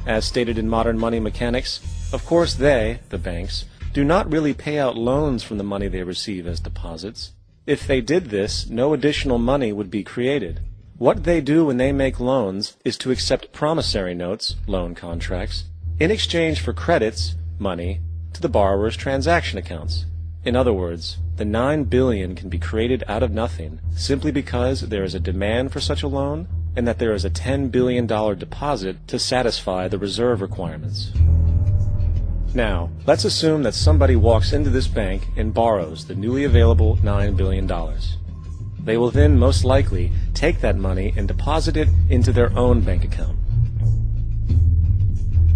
As stated in modern money mechanics, of course they, the banks, do not really pay out loans from the money they receive as deposits. If they did this, no additional money would be created. What they do when they make loans is to accept promissory notes, loan contracts, in exchange for credits, money, to the borrower's transaction accounts. In other words, the $9 billion can be created out of nothing simply because there is a demand for such a loan and that there is a $10 billion deposit to satisfy the reserve requirements. Now, let's assume that somebody walks into this bank and borrows the newly available $9 billion. They will then most likely take that money and deposit it into their own bank account.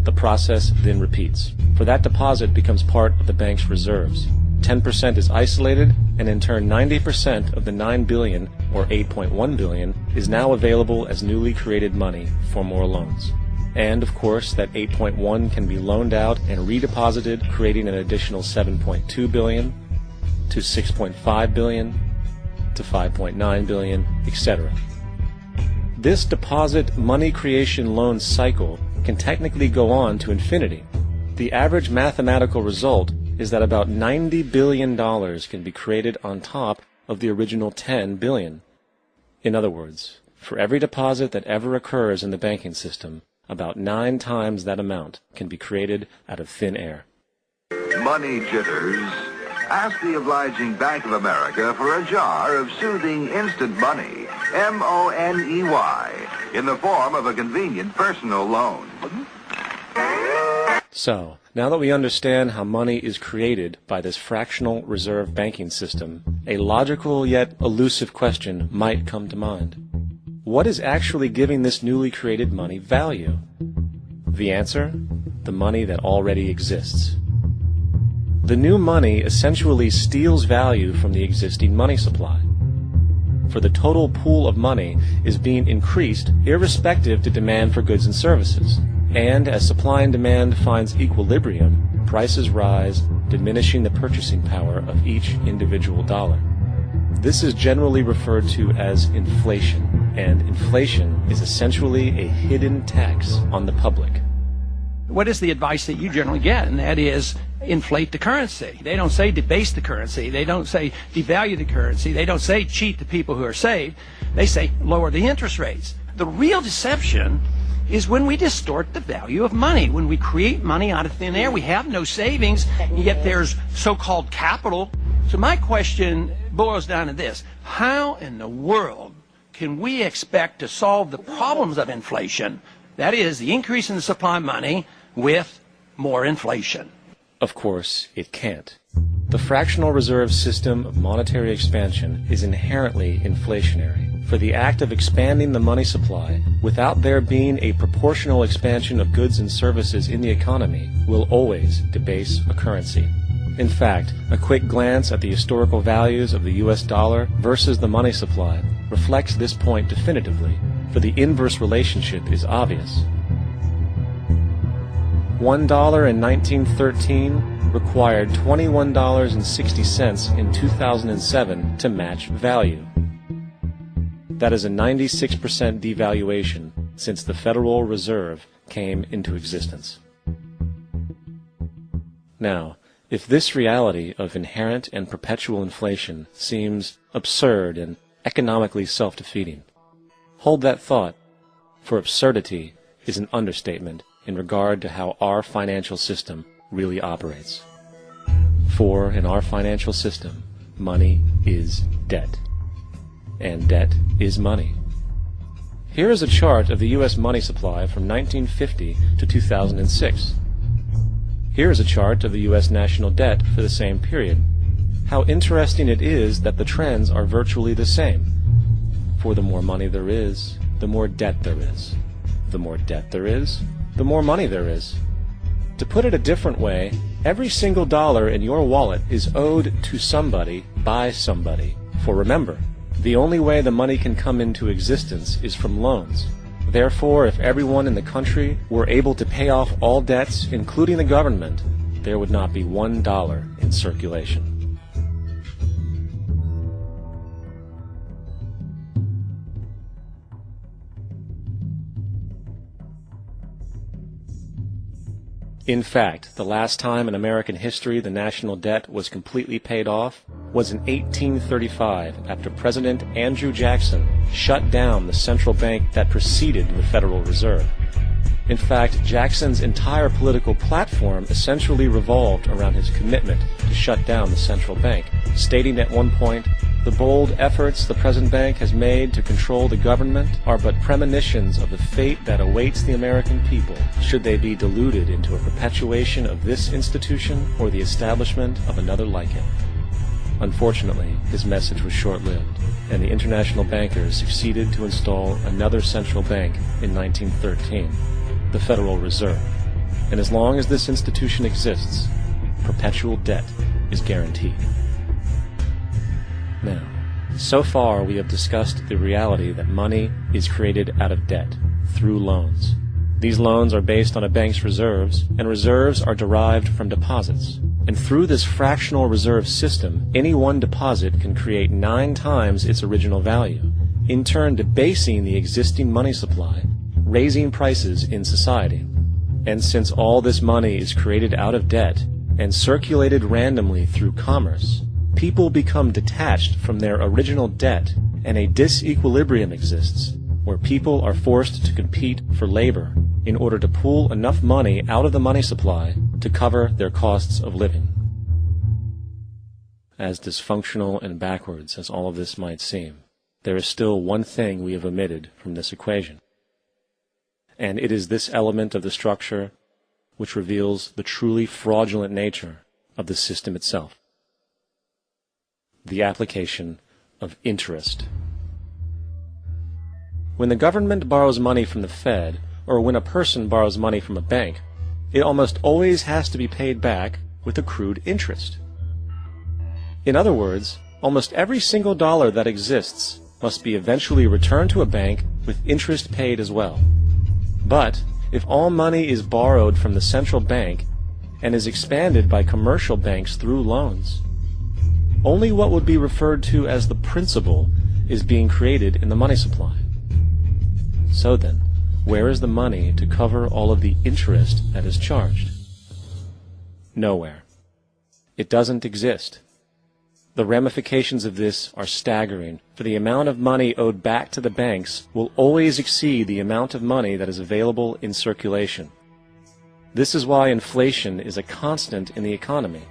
The process then repeats, for that deposit becomes part of the bank's reserves. 10% is isolated, and in turn 90% of the $9 billion, or $8.1 billion, is now available as newly created money for more loans. And, of course, that 8.1 can be loaned out and redeposited, creating an additional 7.2 billion, to 6.5 billion, to 5.9 billion, etc. This deposit money creation loan cycle can technically go on to infinity. The average mathematical result is that about $90 billion can be created on top of the original $10 billion. In other words, for every deposit that ever occurs in the banking system, about 9 times that amount can be created out of thin air. Money jitters? Ask the obliging Bank of America for a jar of soothing instant money, M-O-N-E-Y, in the form of a convenient personal loan. So, now that we understand how money is created by this fractional reserve banking system, a logical yet elusive question might come to mind. What is actually giving this newly created money value? The answer? The money that already exists. The new money essentially steals value from the existing money supply. For the total pool of money is being increased irrespective to demand for goods and services. And as supply and demand finds equilibrium, prices rise, diminishing the purchasing power of each individual dollar. This is generally referred to as inflation, and inflation is essentially a hidden tax on the public. What is the advice that you generally get? And that is, inflate the currency. They don't say debase the currency. They don't say devalue the currency. They don't say cheat the people who are saved. They say lower the interest rates. The real deception is when we distort the value of money. When we create money out of thin air, we have no savings, and yet there's so-called capital. So my question boils down to this: how in the world can we expect to solve the problems of inflation, that is, the increase in the supply of money, with more inflation? Of course, it can't. The fractional reserve system of monetary expansion is inherently inflationary. For the act of expanding the money supply, without there being a proportional expansion of goods and services in the economy, will always debase a currency. In fact, a quick glance at the historical values of the US dollar versus the money supply reflects this point definitively, for the inverse relationship is obvious. $1 in 1913 required $21.60 in 2007 to match value. That is a 96% devaluation since the Federal Reserve came into existence. Now, if this reality of inherent and perpetual inflation seems absurd and economically self-defeating, hold that thought, for absurdity is an understatement in regard to how our financial system really operates. For in our financial system, money is debt. And debt is money. Here is a chart of the U.S. money supply from 1950 to 2006. Here is a chart of the U.S. national debt for the same period. How interesting it is that the trends are virtually the same. For the more money there is, the more debt there is. The more debt there is, the more money there is. To put it a different way, every single dollar in your wallet is owed to somebody by somebody. For remember, the only way the money can come into existence is from loans. Therefore, if everyone in the country were able to pay off all debts, including the government, there would not be $1 in circulation. In fact, the last time in American history the national debt was completely paid off was in 1835 after President Andrew Jackson shut down the central bank that preceded the Federal Reserve. In fact, Jackson's entire political platform essentially revolved around his commitment to shut down the central bank, stating at one point, "The bold efforts the present bank has made to control the government are but premonitions of the fate that awaits the American people, should they be deluded into a perpetuation of this institution or the establishment of another like it." Unfortunately, his message was short-lived, and the international bankers succeeded to install another central bank in 1913, the Federal Reserve. And as long as this institution exists, perpetual debt is guaranteed. Now, so far we have discussed the reality that money is created out of debt, through loans. These loans are based on a bank's reserves, and reserves are derived from deposits. And through this fractional reserve system, any one deposit can create 9 times its original value, in turn debasing the existing money supply, raising prices in society. And since all this money is created out of debt and circulated randomly through commerce, people become detached from their original debt, and a disequilibrium exists, where people are forced to compete for labor in order to pool enough money out of the money supply to cover their costs of living. As dysfunctional and backwards as all of this might seem, there is still one thing we have omitted from this equation. And it is this element of the structure which reveals the truly fraudulent nature of the system itself: the application of interest. When the government borrows money from the Fed, or when a person borrows money from a bank, it almost always has to be paid back with accrued interest. In other words, almost every single dollar that exists must be eventually returned to a bank with interest paid as well. But if all money is borrowed from the central bank and is expanded by commercial banks through loans, only what would be referred to as the principal is being created in the money supply. So then, where is the money to cover all of the interest that is charged? Nowhere. It doesn't exist. The ramifications of this are staggering, for the amount of money owed back to the banks will always exceed the amount of money that is available in circulation. This is why inflation is a constant in the economy,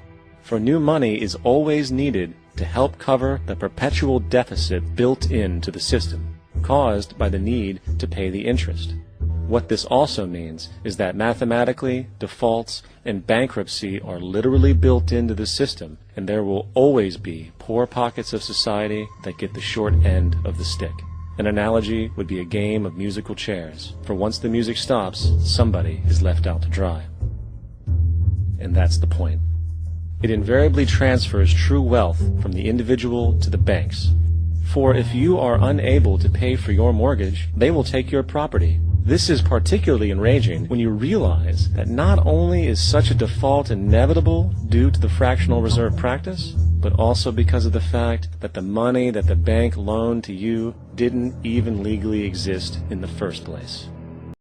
for new money is always needed to help cover the perpetual deficit built into the system, caused by the need to pay the interest. What this also means is that mathematically, defaults and bankruptcy are literally built into the system, and there will always be poor pockets of society that get the short end of the stick. An analogy would be a game of musical chairs, for once the music stops, somebody is left out to dry. And that's the point. It invariably transfers true wealth from the individual to the banks. For if you are unable to pay for your mortgage, they will take your property. This is particularly enraging when you realize that not only is such a default inevitable due to the fractional reserve practice, but also because of the fact that the money that the bank loaned to you didn't even legally exist in the first place.